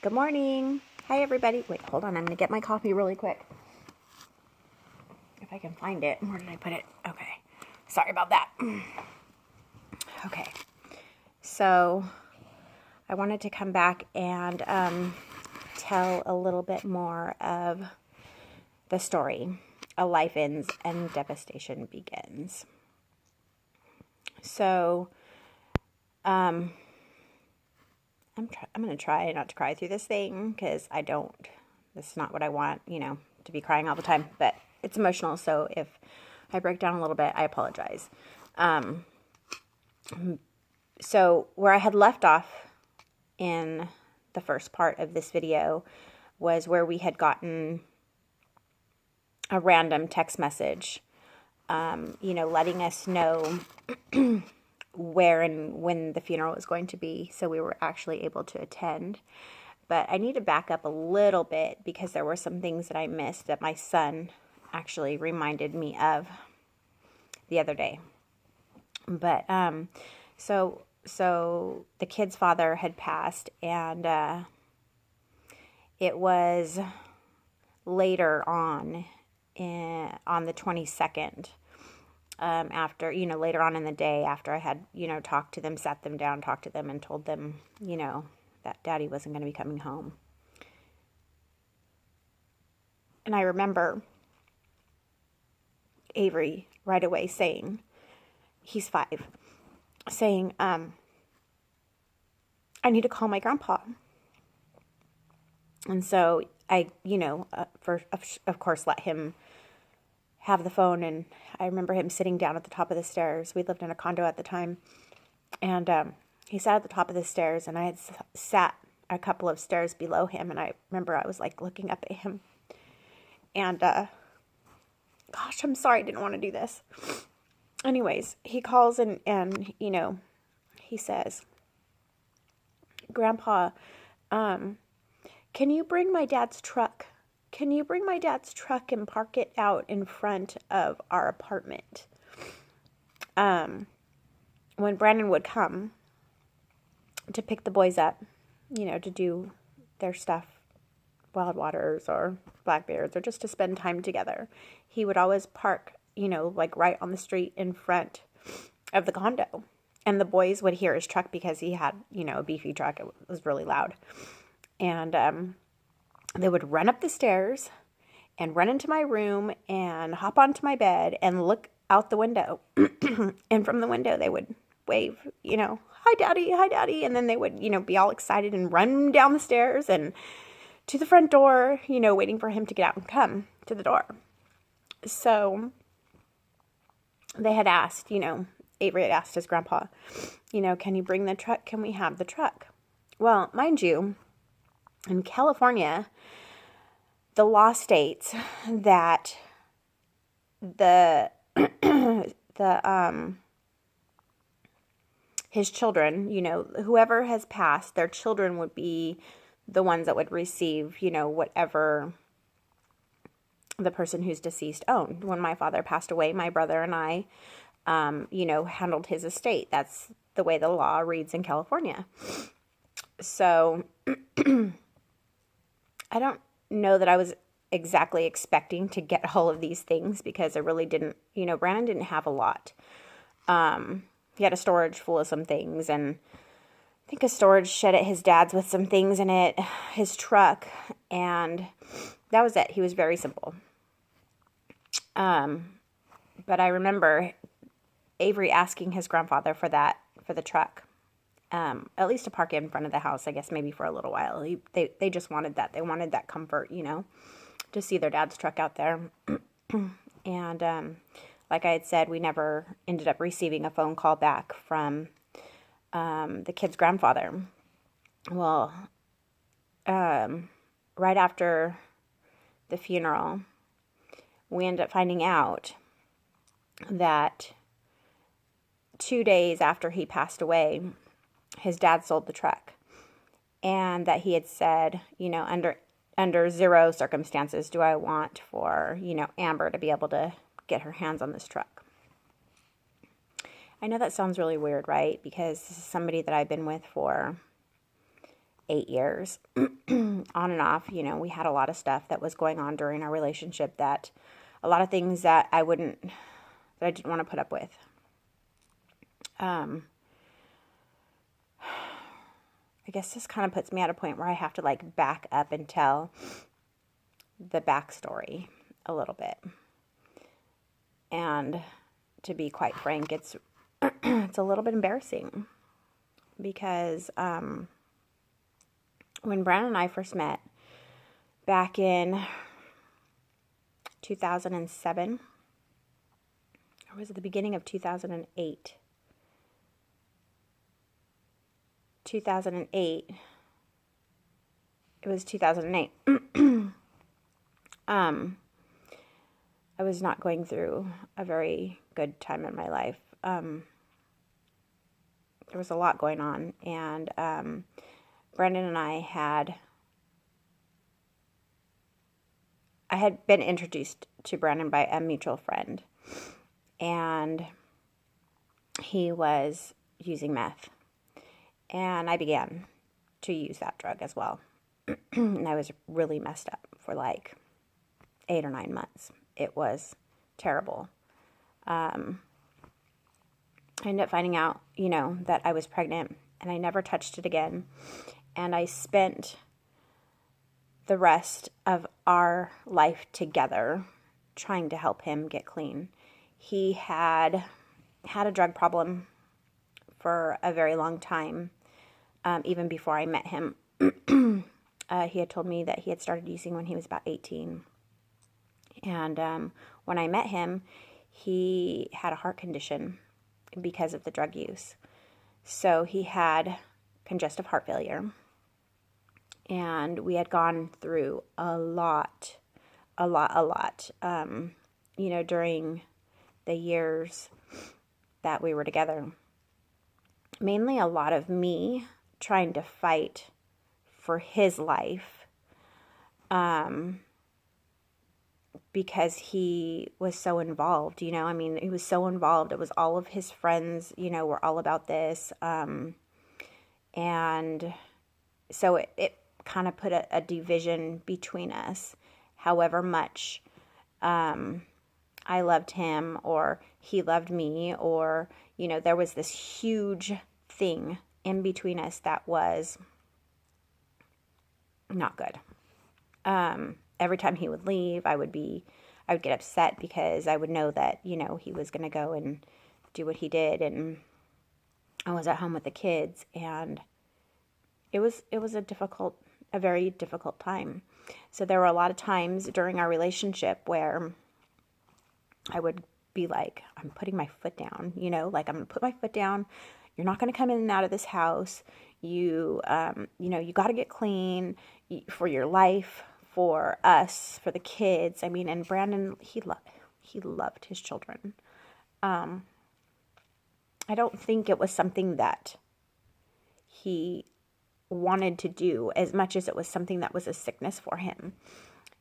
Good morning. Hi, everybody. Wait, hold on. I'm going to get my coffee really quick. If I can find it. Where did I put it? Okay. Sorry about that. Okay. So, I wanted to come back and tell a little bit more of the story. A life ends and devastation begins. So, I'm going to try not to cry through this thing because this is not what I want, to be crying all the time, but it's emotional. So if I break down a little bit, I apologize. So where I had left off in the first part of this video was where we had gotten a random text message, letting us know where and when the funeral was going to be, so we were actually able to attend. But I need to back up a little bit because there were some things that I missed that my son actually reminded me of the other day. But so the kid's father had passed, and it was later on the 22nd. After, later on in the day, after I had, talked to them, sat them down, talked to them, and told them, that Daddy wasn't going to be coming home. And I remember Avery right away saying, he's 5, saying, I need to call my grandpa. And so I, of course, let him have the phone, and I remember him sitting down at the top of the stairs. We lived in a condo at the time, and he sat at the top of the stairs, and I had sat a couple of stairs below him, and I remember I was like looking up at him, and gosh, I'm sorry, I didn't want to do this. Anyways, he calls and he says, Grandpa, can you bring my dad's truck? Can you bring my dad's truck and park it out in front of our apartment? When Brandon would come to pick the boys up, to do their stuff, Wild Waters or Blackbeards, or just to spend time together, he would always park, like right on the street in front of the condo. And the boys would hear his truck because he had, a beefy truck. It was really loud. And, they would run up the stairs and run into my room and hop onto my bed and look out the window. And from the window, they would wave, hi, Daddy, hi, Daddy. And then they would, be all excited and run down the stairs and to the front door, waiting for him to get out and come to the door. So they had asked, Avery had asked his grandpa, can you bring the truck? Can we have the truck? Well, mind you, in California, the law states that his children, whoever has passed, their children would be the ones that would receive, whatever the person who's deceased owned. When my father passed away, my brother and I, handled his estate. That's the way the law reads in California. So I don't know that I was exactly expecting to get all of these things because I really didn't, Brandon didn't have a lot. He had a storage full of some things, and I think a storage shed at his dad's with some things in it, his truck, and that was it. He was very simple. But I remember Avery asking his grandfather for the truck. At least to park it in front of the house, I guess maybe for a little while. They just wanted that. They wanted that comfort, to see their dad's truck out there. And like I had said, we never ended up receiving a phone call back from the kid's grandfather. Well, right after the funeral, we ended up finding out that 2 days after he passed away, his dad sold the truck, and that he had said, under zero circumstances do I want for, Amber to be able to get her hands on this truck. I know that sounds really weird, right? Because this is somebody that I've been with for 8 years, on and off. You know, we had a lot of stuff that was going on during our relationship, that a lot of things that I didn't want to put up with. I guess this kind of puts me at a point where I have to like back up and tell the backstory a little bit. And to be quite frank, it's a little bit embarrassing, because when Brandon and I first met back in 2007, or was it the beginning of 2008? 2008. It was 2008. I was not going through a very good time in my life. There was a lot going on, and Brandon and I had been introduced to Brandon by a mutual friend, and he was using meth, and I began to use that drug as well. And I was really messed up for like 8 or 9 months. It was terrible. I ended up finding out, you know, that I was pregnant, and I never touched it again. And I spent the rest of our life together trying to help him get clean. He had a drug problem for a very long time, even before I met him. He had told me that he had started using when he was about 18. And when I met him, he had a heart condition because of the drug use. So he had congestive heart failure. And we had gone through a lot, you know, during the years that we were together. Mainly a lot of me trying to fight for his life, because he was so involved, you know. I mean, he was so involved. It was all of his friends, you know, were all about this. And so it kind of put a division between us. However much I loved him, or he loved me, or, you know, there was this huge thing in between us that was not good. Every time he would leave, I would get upset, because I would know that, you know, he was going to go and do what he did, and I was at home with the kids, and it was a very difficult time. So there were a lot of times during our relationship where I would be like, I'm putting my foot down, you know, like, I'm going to put my foot down. You're not going to come in and out of this house. You know, you got to get clean for your life, for us, for the kids. I mean, and Brandon, he loved his children. I don't think it was something that he wanted to do as much as it was something that was a sickness for him.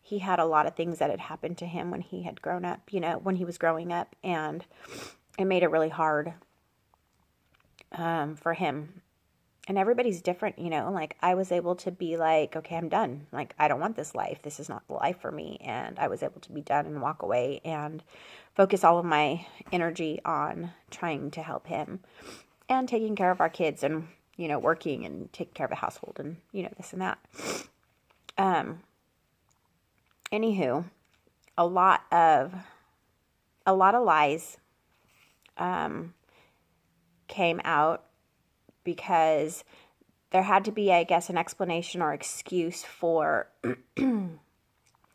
He had a lot of things that had happened to him when he had grown up, you know, when he was growing up, and it made it really hard for him. And everybody's different, you know. Like, I was able to be like, okay, I'm done. Like, I don't want this life. This is not the life for me. And I was able to be done and walk away and focus all of my energy on trying to help him and taking care of our kids, and, you know, working and taking care of the household, and, you know, this and that. Anywho, a lot of lies came out, because there had to be, I guess, an explanation or excuse for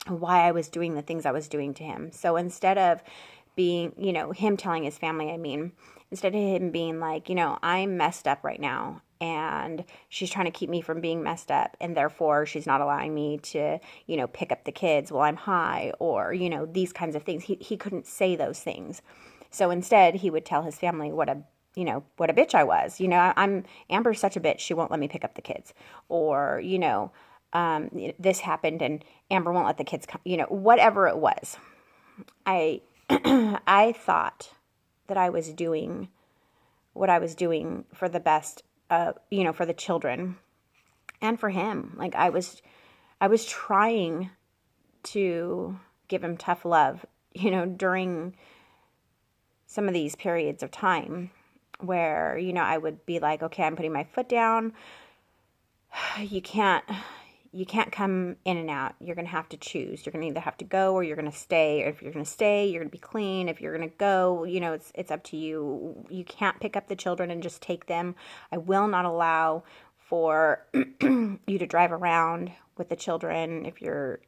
why I was doing the things I was doing to him. So instead of being, you know, him telling his family, I mean, instead of him being like, you know, I'm messed up right now, and she's trying to keep me from being messed up, and therefore she's not allowing me to, you know, pick up the kids while I'm high, or, you know, these kinds of things. He couldn't say those things. So instead, he would tell his family what a bitch I was. You know, Amber's such a bitch, she won't let me pick up the kids. Or, you know, this happened and Amber won't let the kids come, you know, whatever it was. I thought that I was doing what I was doing for the best, you know, for the children. and for him. Like I was trying to give him tough love, during some of these periods of time where, I would be like, okay, I'm putting my foot down. You can't come in and out. You're going to have to choose. You're going to either have to go or you're going to stay. Or if you're going to stay, you're going to be clean. If you're going to go, it's up to you. You can't pick up the children and just take them. I will not allow for you to drive around with the children if you're,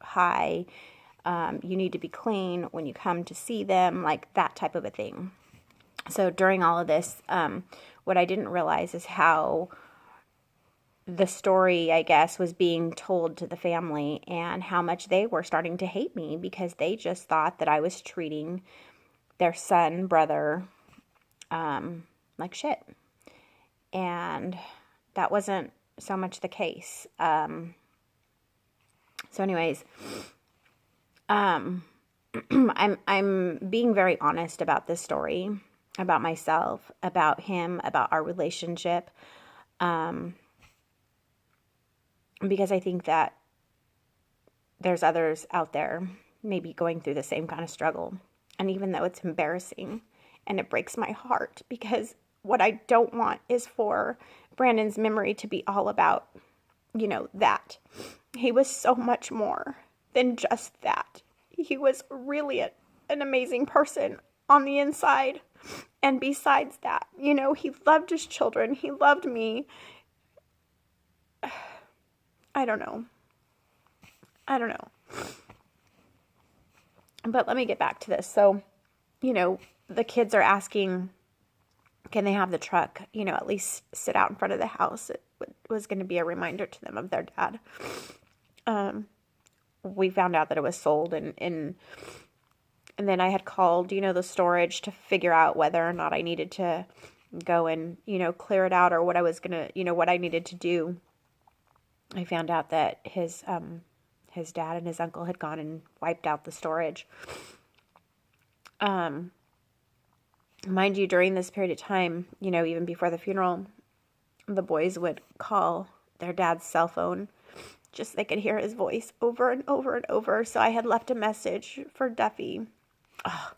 high. You need to be clean when you come to see them, like that type of a thing. So during all of this, what I didn't realize is how the story, I guess, was being told to the family and how much they were starting to hate me because they just thought that I was treating their brother, like shit. And that wasn't so much the case. So anyways, I'm being very honest about this story, about myself, about him, about our relationship. Because I think that there's others out there maybe going through the same kind of struggle. And even though it's embarrassing and it breaks my heart, because what I don't want is for Brandon's memory to be all about, that. He was so much more than just that. He was really an amazing person on the inside. And besides that, he loved his children. He loved me. I don't know. But let me get back to this. So, the kids are asking, can they have the truck, at least sit out in front of the house? It was going to be a reminder to them of their dad. We found out that it was sold and then I had called, the storage to figure out whether or not I needed to go and, clear it out or what I was going to, what I needed to do. I found out that his dad and his uncle had gone and wiped out the storage. Mind you, during this period of time, even before the funeral, the boys would call their dad's cell phone just so they could hear his voice over and over and over. So I had left a message for Duffy. Oh,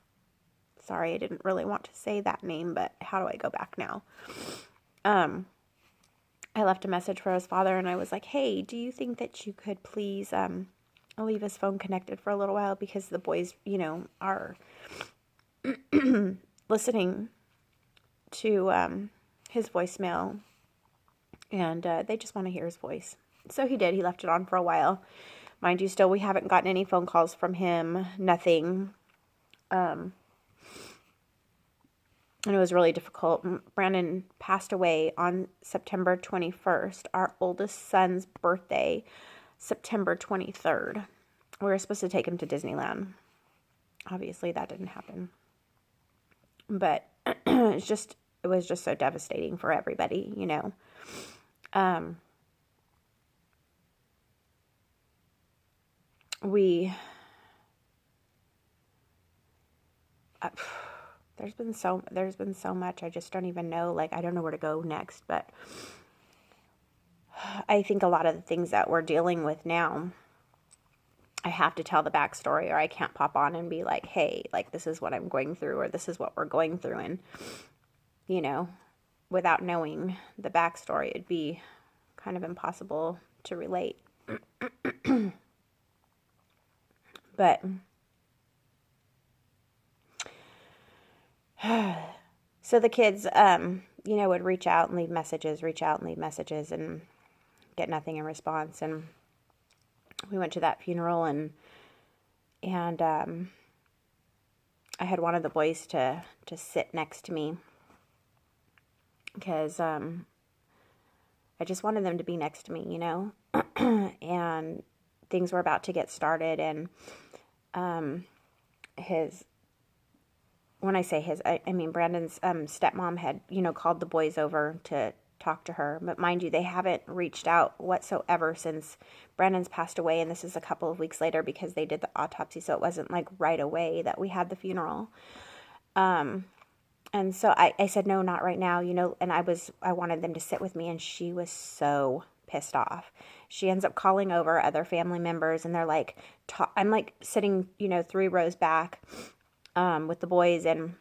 sorry, I didn't really want to say that name, but how do I go back now? I left a message for his father and I was like, hey, do you think that you could please leave his phone connected for a little while because the boys, are listening to his voicemail and they just want to hear his voice. So he did. He left it on for a while. Mind you, still we haven't gotten any phone calls from him. Nothing. And it was really difficult. Brandon passed away on September 21st, our oldest son's birthday, September 23rd. We were supposed to take him to Disneyland. Obviously, that didn't happen. But it was just so devastating for everybody, There's been so much. I just don't even know. I don't know where to go next. But I think a lot of the things that we're dealing with now, I have to tell the backstory, or I can't pop on and be like, hey, this is what I'm going through, or this is what we're going through. And, without knowing the backstory, it'd be kind of impossible to relate. But so the kids, would reach out and leave messages and get nothing in response. And we went to that funeral and I had one of the boys to sit next to me because I just wanted them to be next to me, and things were about to get started. And when I say his, I mean Brandon's stepmom had, called the boys over to talk to her. But mind you, they haven't reached out whatsoever since Brandon's passed away. And this is a couple of weeks later because they did the autopsy. So it wasn't right away that we had the funeral. And so I said, no, not right now, and I wanted them to sit with me. And she was so pissed off. She ends up calling over other family members, and they're like, I'm like sitting, 3 rows back with the boys, and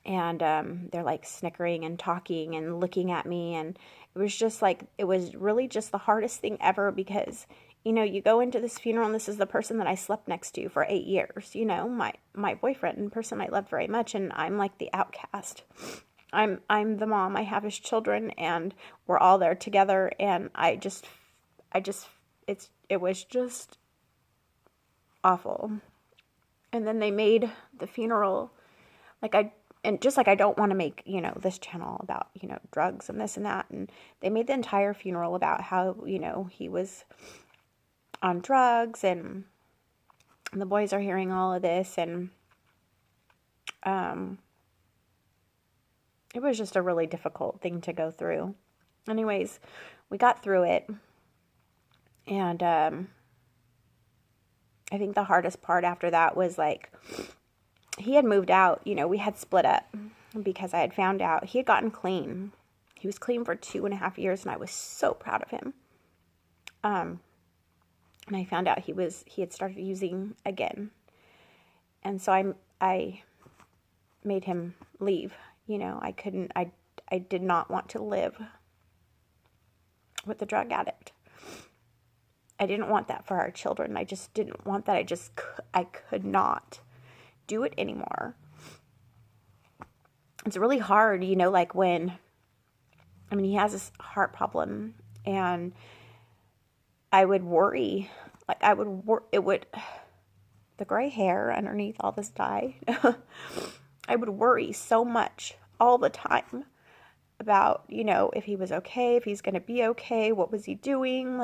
they're like snickering and talking and looking at me, and it was just like, it was really just the hardest thing ever, because you go into this funeral, and this is the person that I slept next to for 8 years, my boyfriend, and person I loved very much, and I'm like the outcast. I'm the mom. I have his children, and we're all there together, and it was just awful. And then they made the funeral, and just like I don't want to make, this channel about, drugs and this and that, and they made the entire funeral about how, he was on drugs, and the boys are hearing all of this, and it was just a really difficult thing to go through. Anyways, we got through it, and I think the hardest part after that was like, he had moved out, we had split up because I had found out he had gotten clean. He was clean for 2.5 years, and I was so proud of him. And I found out he had started using again. And so I made him leave. I did not want to live with a drug addict. I didn't want that for our children. I just didn't want that. I could not do it anymore. It's really hard, like when, he has this heart problem, and I would worry, the gray hair underneath all this dye, I would worry so much all the time about, if he was okay, if he's going to be okay, what was he doing,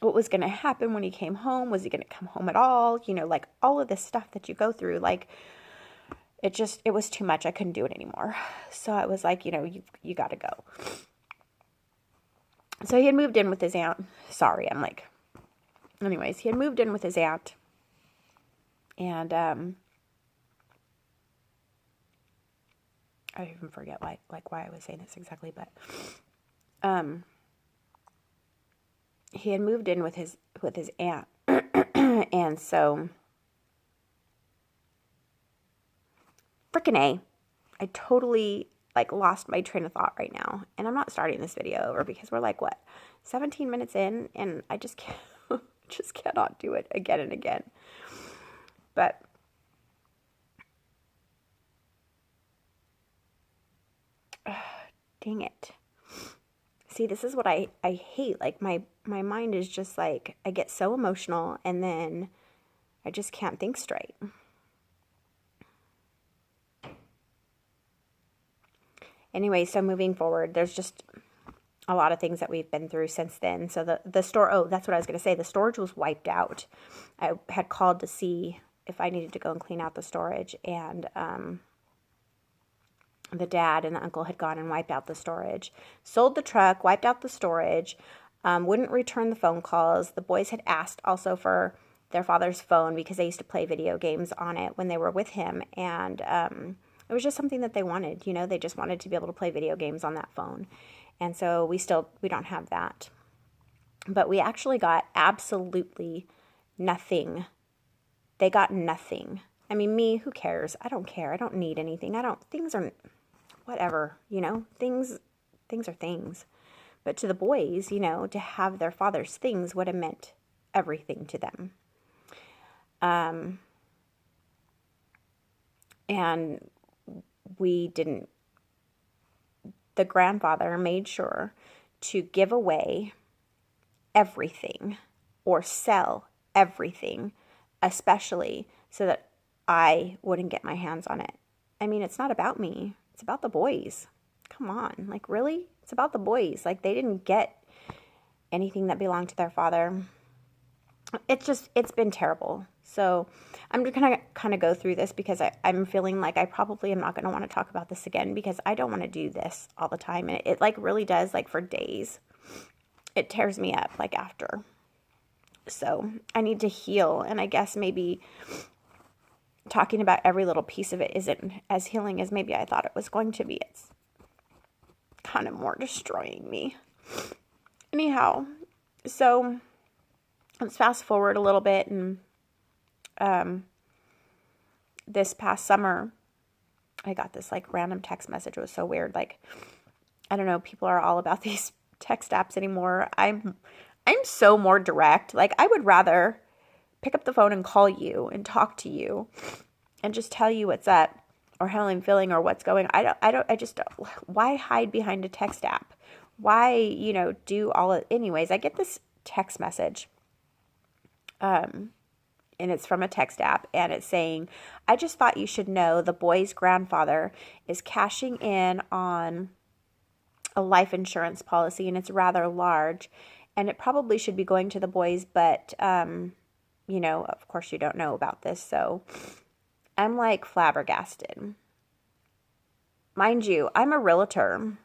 what was going to happen when he came home, was he going to come home at all, all of this stuff that you go through, it was too much. I couldn't do it anymore. So I was like, you got to go. So he had moved in with his aunt. Anyways, he had moved in with his aunt. And, I even forget why I was saying this exactly, but, he had moved in with his aunt. And so, frickin' A, I totally lost my train of thought right now, and I'm not starting this video over because we're 17 minutes in, and I just can't, cannot do it again and again. But dang it. See, this is what I hate. My mind is just I get so emotional, and then I just can't think straight. Anyway, so moving forward, there's just a lot of things that we've been through since then. So the store, that's what I was going to say. The storage was wiped out. I had called to see if I needed to go and clean out the storage, and the dad and the uncle had gone and wiped out the storage, sold the truck, wiped out the storage, wouldn't return the phone calls. The boys had asked also for their father's phone because they used to play video games on it when they were with him, and it was just something that they wanted, they just wanted to be able to play video games on that phone. And so we don't have that. But we actually got absolutely nothing. They got nothing. Me, who cares? I don't care. I don't need anything. Things are, whatever, things are things. But to the boys, to have their father's things would have meant everything to them. And we didn't. The grandfather made sure to give away everything or sell everything, especially so that I wouldn't get my hands on it. It's not about me. It's about the boys. Come on. Really? It's about the boys. They didn't get anything that belonged to their father. It's been terrible. So I'm just going to kind of go through this because I'm feeling like I probably am not going to want to talk about this again because I don't want to do this all the time. And it really does, for days. It tears me up, after. So I need to heal. And I guess maybe talking about every little piece of it isn't as healing as maybe I thought it was going to be. It's kind of more destroying me. Anyhow, so let's fast forward a little bit. And this past summer, I got this like random text message. It was so weird. Like, I don't know, people are all about these text apps anymore. I'm so more direct. Like, I would rather pick up the phone and call you and talk to you and just tell you what's up or how I'm feeling or what's going on. I just don't. Why hide behind a text app? Why, do all of, anyways, I get this text message, and it's from a text app, and it's saying, I just thought you should know the boy's grandfather is cashing in on a life insurance policy, and it's rather large, and it probably should be going to the boys, but, of course you don't know about this, so I'm like flabbergasted. Mind you, I'm a realtor.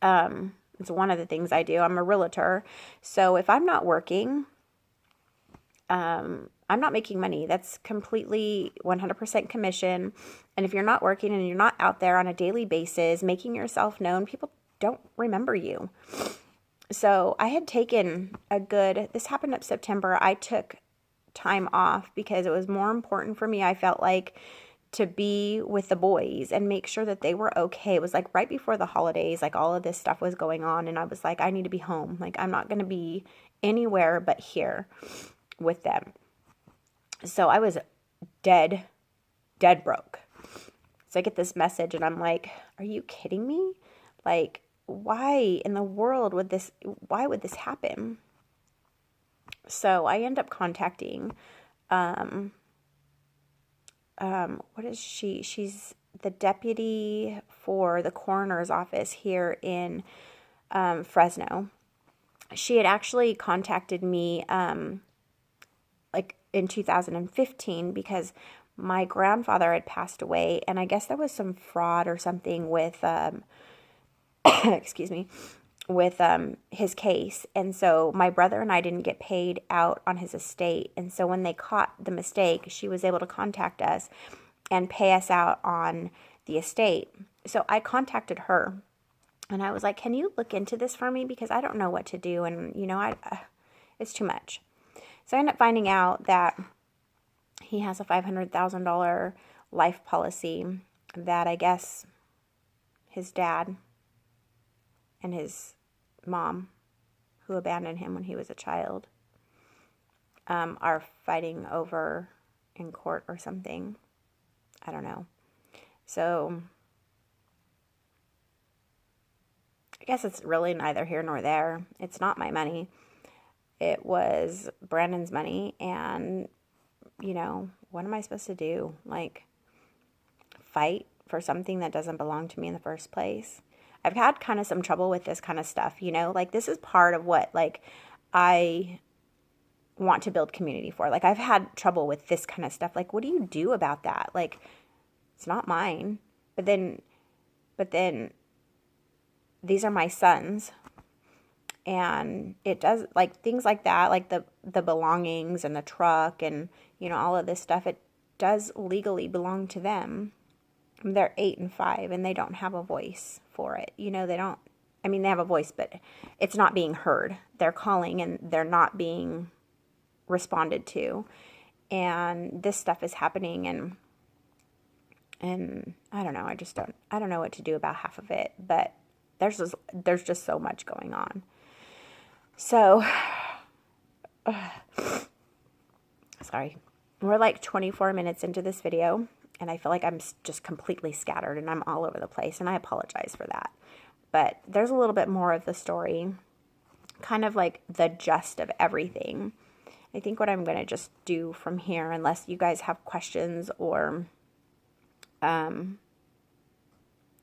It's one of the things I do. I'm a realtor, so if I'm not working, I'm not making money. That's completely 100% commission. And if you're not working and you're not out there on a daily basis making yourself known, people don't remember you. So I had taken this happened up September. I took time off because it was more important for me, I felt like, to be with the boys and make sure that they were okay. It was like right before the holidays, like all of this stuff was going on. And I was like, I need to be home. Like, I'm not going to be anywhere but here with them. So I was dead broke. So I get this message and I'm like, are you kidding me? Like, why in the world why would this happen? So I end up contacting, what is she? She's the deputy for the coroner's office here in Fresno. She had actually contacted me like in 2015 because my grandfather had passed away, and I guess there was some fraud or something with excuse me, with his case. And so my brother and I didn't get paid out on his estate. And so when they caught the mistake, she was able to contact us and pay us out on the estate. So I contacted her and I was like, can you look into this for me? Because I don't know what to do. And, it's too much. So I ended up finding out that he has a $500,000 life policy that I guess his dad and his mom, who abandoned him when he was a child, are fighting over in court or something. I don't know. So I guess it's really neither here nor there. It's not my money. It was Brandon's money, and, what am I supposed to do? Like, fight for something that doesn't belong to me in the first place? I've had kind of some trouble with this kind of stuff, like this is part of what, like, I want to build community for. Like, I've had trouble with this kind of stuff. Like, what do you do about that? Like, it's not mine, but then these are my sons, and it does, like, things like that, like the belongings and the truck and, all of this stuff, it does legally belong to them. They're 8 and 5, and they don't have a voice for it. They don't, they have a voice, but it's not being heard. They're calling, and they're not being responded to. And this stuff is happening, and I don't know. I don't know what to do about half of it, but there's just so much going on. So, sorry. We're like 24 minutes into this video, and I feel like I'm just completely scattered and I'm all over the place, and I apologize for that. But there's a little bit more of the story, kind of like the gist of everything. I think what I'm going to just do from here, unless you guys have questions or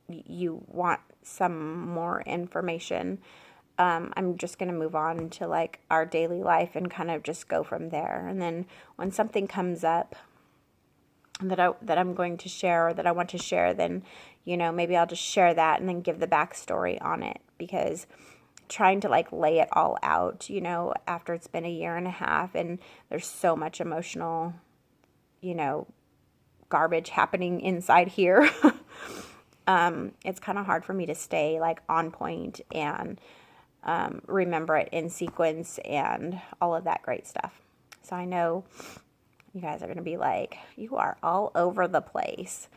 you want some more information, I'm just going to move on to like our daily life and kind of just go from there. And then when something comes up that I'm going to share or that I want to share, then, maybe I'll just share that and then give the backstory on it, because trying to like lay it all out, after it's been a year and a half and there's so much emotional, garbage happening inside here. it's kind of hard for me to stay like on point and remember it in sequence and all of that great stuff. So I know you guys are going to be like, you are all over the place.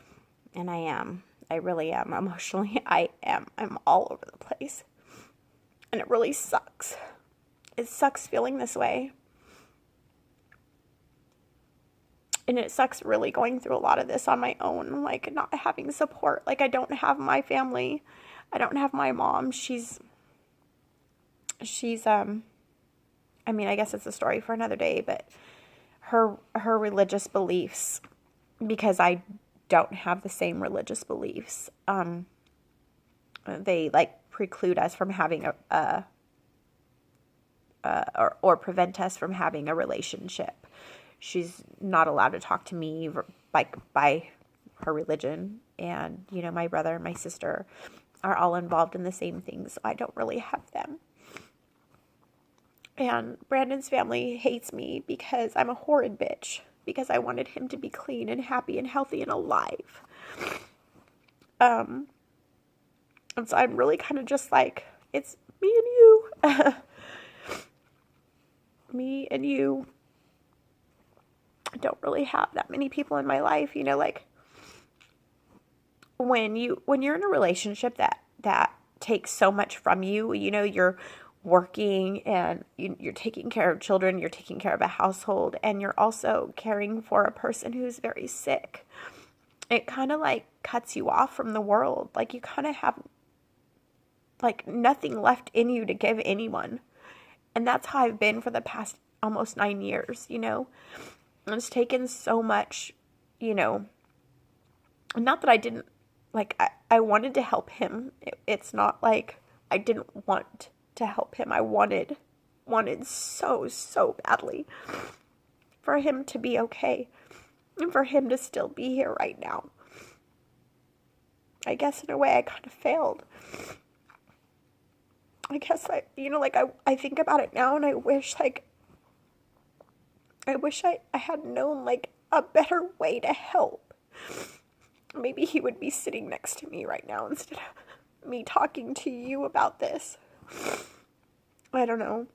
And I am. I really am. Emotionally, I am. I'm all over the place. And it really sucks. It sucks feeling this way. And it sucks really going through a lot of this on my own, like not having support. Like I don't have my family. I don't have my mom. She's I mean, I guess it's a story for another day, but her religious beliefs, because I don't have the same religious beliefs, they like preclude us from having or prevent us from having a relationship. She's not allowed to talk to me like by her religion, and you know, my brother and my sister are all involved in the same things. So I don't really have them. And Brandon's family hates me because I'm a horrid bitch, because I wanted him to be clean and happy and healthy and alive. And so I'm really kind of just like, it's me and you. Me and you. I don't really have that many people in my life, you know, like when you're in a relationship that takes so much from you, you know, you're working and you're taking care of children, you're taking care of a household, and you're also caring for a person who's very sick. It kind of like cuts you off from the world. Like you kind of have like nothing left in you to give anyone. And that's how I've been for the past almost 9 years, you know. It's taken so much, you know, not that I didn't, like, I wanted to help him. It's not like I didn't want to help him. I wanted so badly for him to be okay and for him to still be here right now. I guess in a way I kind of failed. I guess I think about it now and I wish I had known like a better way to help. Maybe he would be sitting next to me right now instead of me talking to you about this. I don't know.